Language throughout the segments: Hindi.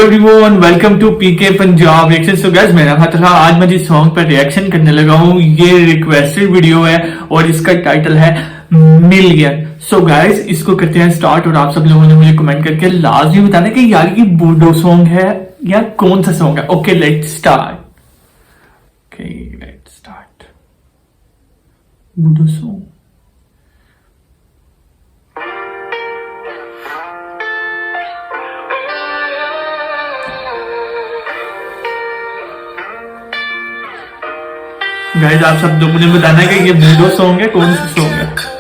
Everyone, welcome to PK Punjab reaction. So guys, मेरा मतलब आज मैं जिस सॉन्ग पर रिएक्शन करने लगा हूँ ये रिक्वेस्टेड वीडियो है और इसका टाइटल है मिलियन। सो गाइस, इसको करते हैं स्टार्ट और आप सब लोगों ने मुझे कमेंट करके लाजमी बताना कि यार ये बूडो सॉन्ग है या कौन सा सॉन्ग है। Okay let's start. बूडो सॉन्ग। गाइस, आप सब लोगों ने बताना है कि ये बूडो सॉन्ग है कौन सा सॉन्ग है।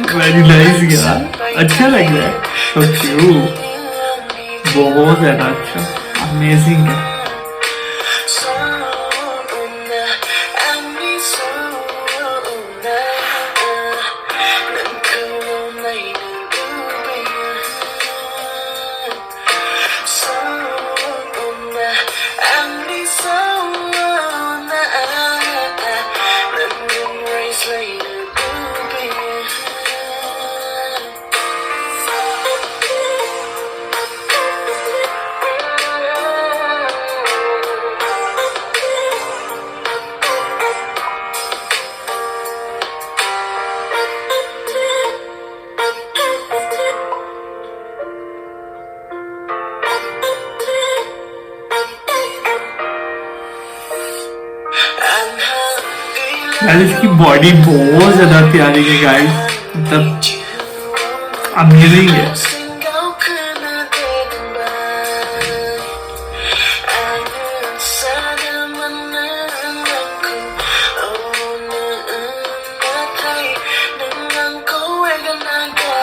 वेरी नाइस यार, अच्छा लग रहा है। तो क्यूट, बहुत ज्यादा अच्छा, अमेजिंग है। गाइस, इसकी बॉडी बहुत ज्यादा प्यारी है गाइस, मतलब अमेजिंग है।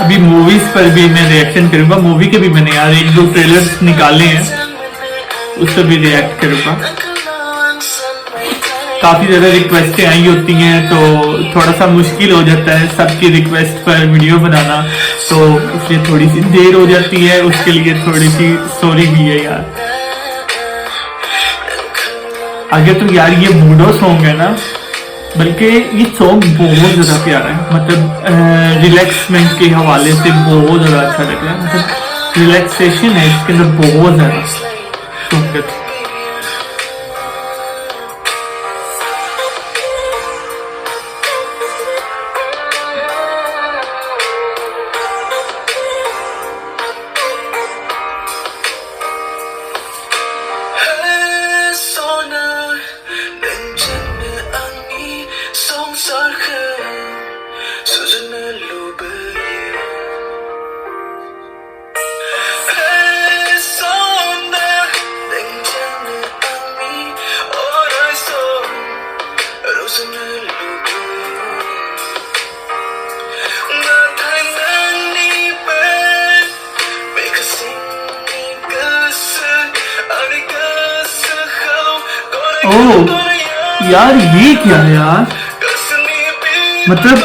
अभी मूवीज पर भी मैं रिएक्शन करूंगा। मूवी के भी मैंने यार एक दो ट्रेलर्स निकाले हैं, उस पर भी रिएक्ट करूंगा। काफी ज्यादा रिक्वेस्टें आई होती हैं तो थोड़ा सा मुश्किल हो जाता है सबकी रिक्वेस्ट पर वीडियो बनाना, तो इसलिए थोड़ी सी देर हो जाती है। उसके लिए थोड़ी सी सॉरी भी है यार। आगे तो यार ये बूडो सॉन्ग है ना, बल्कि ये सॉन्ग बहुत ज्यादा प्यारा है। मतलब रिलैक्समेंट के हवाले से बहुत ज्यादा अच्छा लग रहा है। मतलब रिलैक्सेशन है इसके अंदर बहुत ज्यादा सॉन्ग। ओह यार, ये क्या है यार। मतलब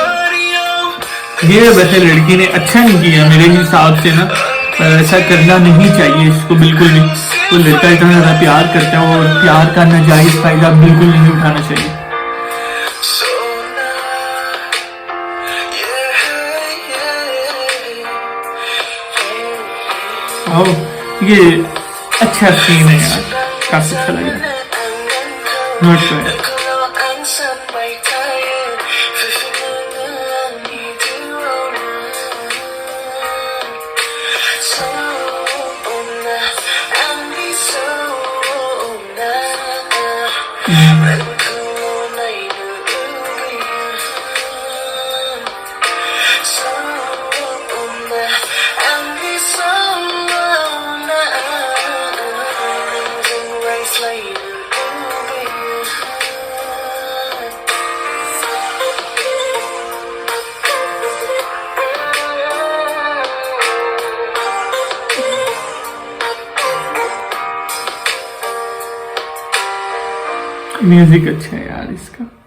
ये वैसे लड़की ने अच्छा नहीं किया मेरे हिसाब से ना। ऐसा करना नहीं चाहिए इसको बिल्कुल भी। तो लड़का इतना ज्यादा प्यार करता है और प्यार का नाजायज फायदा बिल्कुल नहीं उठाना चाहिए। ओह, ये अच्छा सीन है यार, काफी अच्छा लग रहा है। नोट पे म्यूजिक अच्छा है यार इसका।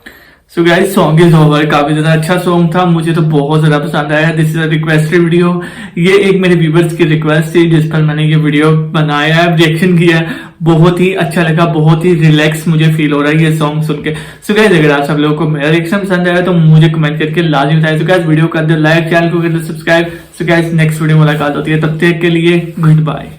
So guys song is over. काफी ज्यादा अच्छा सॉन्ग था, मुझे तो बहुत ज्यादा पसंद आया। This is a requested video. ये एक मेरे व्यूवर्स की रिक्वेस्ट थी जिस पर मैंने ये वीडियो बनाया है, रिएक्शन किया है। बहुत ही अच्छा लगा, बहुत ही रिलैक्स मुझे फील हो रहा है ये सॉन्ग सुन के। सो गाइस अगर आप सब लोगों को मेरा रिएक्शन पसंद आया तो मुझे कमेंट करके लाजमी बताएं। सो गाइस वीडियो कर दो लाइक, चैनल को कर दो subscribe. So guys next video मुलाकात होती है, तब तक के लिए गुड बाय।